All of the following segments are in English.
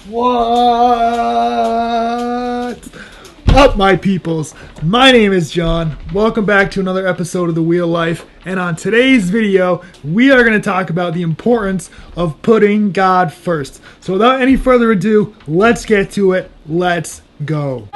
What up, my peoples? My name is John. Welcome back to another episode of The Wheel Life. And on today's video, we are going to talk about the importance of putting God first. So without any further ado, let's get to it. Let's go.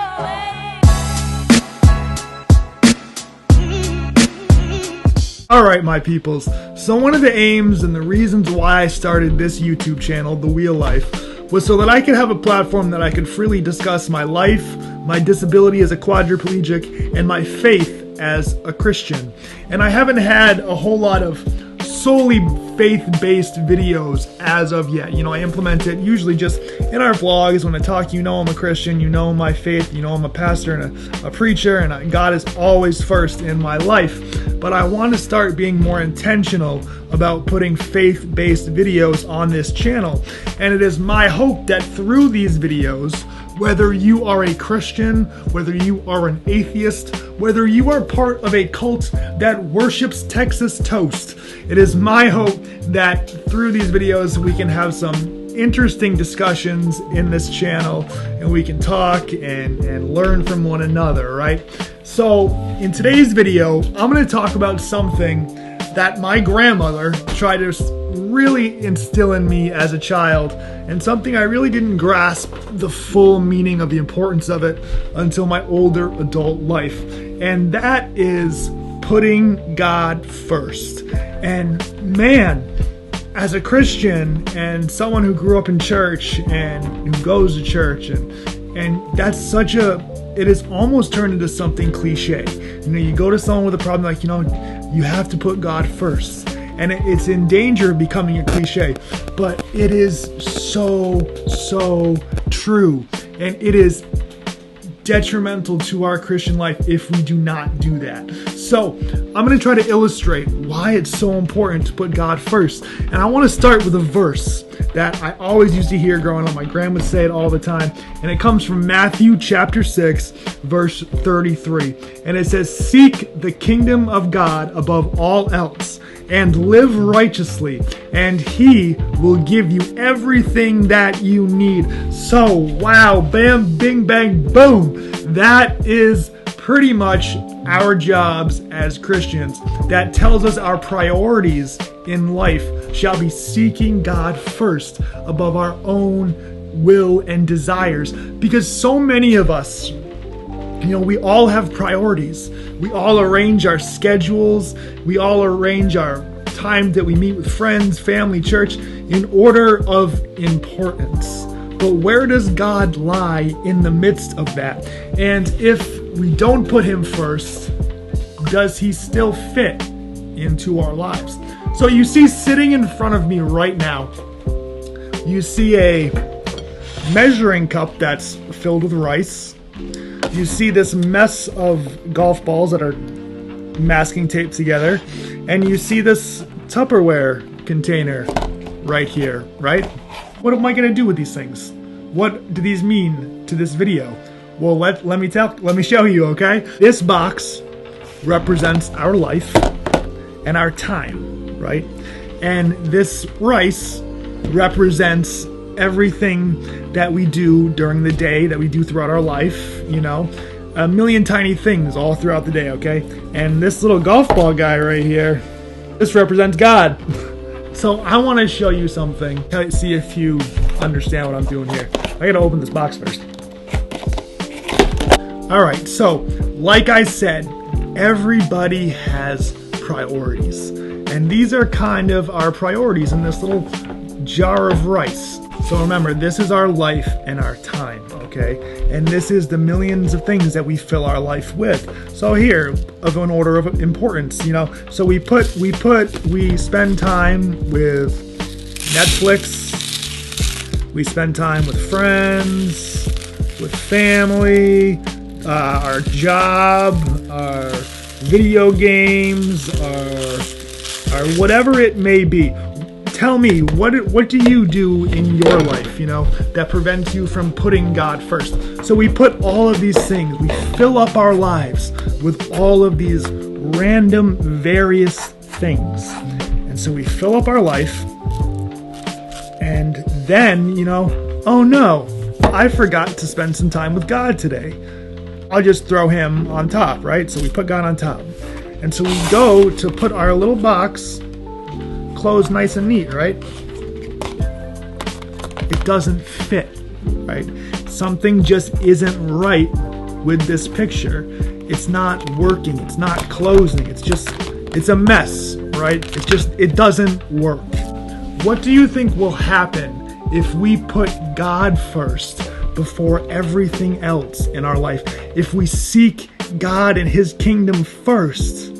Alright, my peoples. So one of the aims and the reasons why I started this YouTube channel, The Wheel Life, was so that I could have a platform that I could freely discuss my life, my disability as a quadriplegic, and my faith as a Christian. And I haven't had a whole lot of solely faith-based videos as of yet. You know, I implement it usually just in our vlogs when I talk. You know I'm a Christian, you know my faith, you know I'm a pastor and a preacher, and God is always first in my life. But I want to start being more intentional about putting faith-based videos on this channel. And it is my hope that through these videos, whether you are a Christian, whether you are an atheist, whether you are part of a cult that worships Texas toast, it is my hope that through these videos we can have some interesting discussions in this channel and we can talk and learn from one another, right? So in today's video, I'm going to talk about something that my grandmother tried to really instill in me as a child, and something I really didn't grasp the full meaning of the importance of it until my older adult life. And that is putting God first. And man, as a Christian and someone who grew up in church and who goes to church, and that's such a, it has almost turned into something cliche. You know, you go to someone with a problem like, you know, you have to put God first. And it's in danger of becoming a cliche. But it is so true. And it is detrimental to our Christian life if we do not do that. So I'm going to try to illustrate why it's so important to put God first. And I want to start with a verse that I always used to hear growing up. My grandma would say it all the time. And it comes from Matthew chapter 6, verse 33. And it says, "Seek the kingdom of God above all else, and live righteously, and He will give you everything that you need." So, wow, bam, bing, bang, boom. That is pretty much our jobs as Christians. That tells us our priorities in life shall be seeking God first above our own will and desires. Because so many of us, you know, we all have priorities. We all arrange our schedules. We all arrange our time that we meet with friends, family, church in order of importance. But where does God lie in the midst of that? And if we don't put Him first, does He still fit into our lives? So you see sitting in front of me right now, you see a measuring cup that's filled with rice. You see this mess of golf balls that are masking tape together, and you see this Tupperware container right here, right? What am I going to do with these things? What do these mean to this video? Well, let me show you, okay? This box represents our life and our time, right? And this rice represents everything that we do during the day, that we do throughout our life, you know, a million tiny things all throughout the day, okay? And this little golf ball guy right here, this represents God. So I want to show you something, see if you understand what I'm doing here. I gotta open this box first. Alright, so like I said, everybody has priorities. And these are kind of our priorities in this little jar of rice. So remember, this is our life and our time, okay? And this is the millions of things that we fill our life with. So here, of an order of importance, you know, so we spend time with Netflix, we spend time with friends, with family, our job, our video games, our whatever it may be. Tell me, what do you do in your life, you know, that prevents you from putting God first? So we put all of these things, we fill up our lives with all of these random, various things. And so we fill up our life, and then, you know, oh no, I forgot to spend some time with God today. I'll just throw him on top, right? So we put God on top. And so we go to put our little box closed nice and neat, right? It doesn't fit, right? Something just isn't right with this picture. It's not working. It's not closing. It's a mess, right? It doesn't work. What do you think will happen if we put God first before everything else in our life? If we seek God and his kingdom first,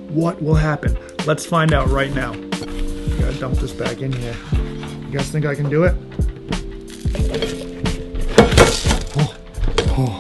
what will happen? Let's find out right now. Gotta dump this back in here. You guys think I can do it? Oh.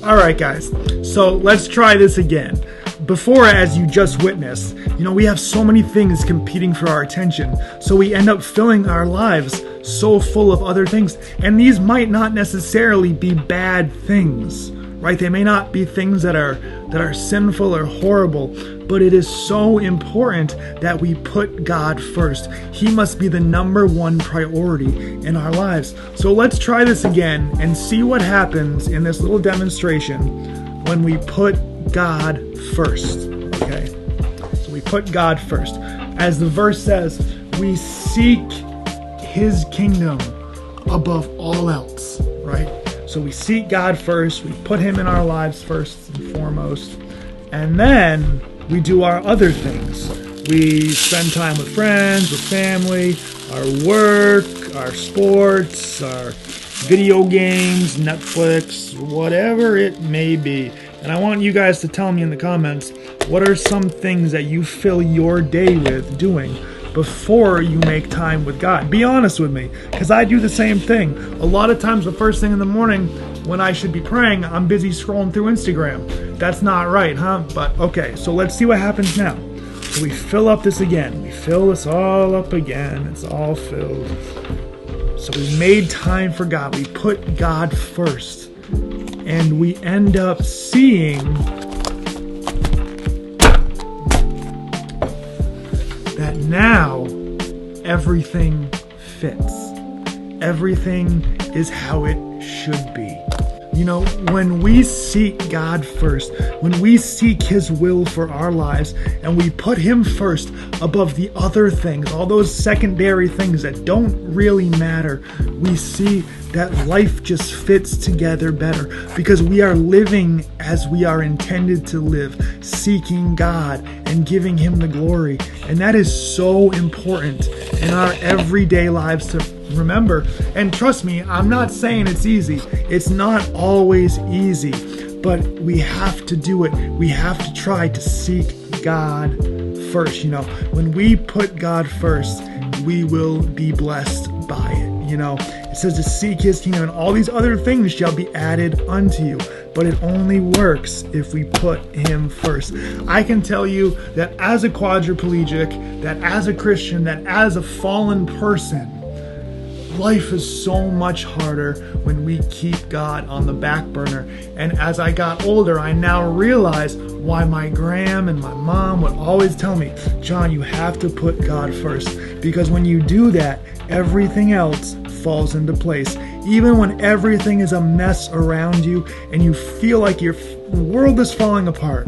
All right, guys, so let's try this again. Before, as you just witnessed, we have so many things competing for our attention, so we end up filling our lives so full of other things, and these might not necessarily be bad things, right? They may not be things that are sinful or horrible, but it is so important that we put God first. He must be the number one priority in our lives. So let's try this again and see what happens in this little demonstration when we put God first, okay? So we put God first. As the verse says, we seek his kingdom above all else, right? So we seek God first, we put him in our lives first and foremost, and then we do our other things. We spend time with friends, with family, our work, our sports, our video games, Netflix, whatever it may be. And I want you guys to tell me in the comments, what are some things that you fill your day with doing before you make time with God? Be honest with me, because I do the same thing. A lot of times the first thing in the morning when I should be praying, I'm busy scrolling through Instagram. That's not right, huh? But okay, so let's see what happens now. So we fill up this again. We fill this all up again. It's all filled. So we made time for God. We put God first. And we end up seeing that now everything fits. Everything is how it should be. When we seek God first, when we seek his will for our lives, and we put him first above the other things, all those secondary things that don't really matter, we see that life just fits together better because we are living as we are intended to live, seeking God and giving him the glory. And that is so important in our everyday lives to remember. And trust me, I'm not saying it's easy. It's not always easy, but we have to do it. We have to try to seek God first. When we put God first, we will be blessed by it. It says to seek his kingdom and all these other things shall be added unto you. But it only works if we put him first. I can tell you that as a quadriplegic, that as a Christian, that as a fallen person, life is so much harder when we keep God on the back burner. And as I got older, I now realize why my gram and my mom would always tell me, John, you have to put God first. Because when you do that, everything else falls into place. Even when everything is a mess around you and you feel like your world is falling apart,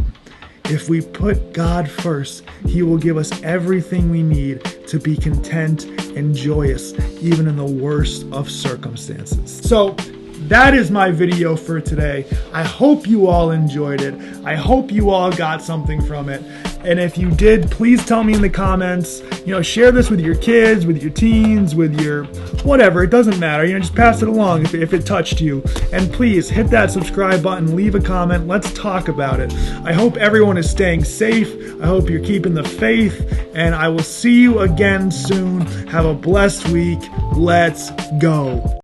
if we put God first, he will give us everything we need to be content and joyous, even in the worst of circumstances. So that is my video for today. I hope you all enjoyed it. I hope you all got something from it. And if you did, please tell me in the comments. Share this with your kids, with your teens, with your whatever. It doesn't matter. Just pass it along if it touched you. And please hit that subscribe button, leave a comment. Let's talk about it. I hope everyone is staying safe. I hope you're keeping the faith. And I will see you again soon. Have a blessed week. Let's go.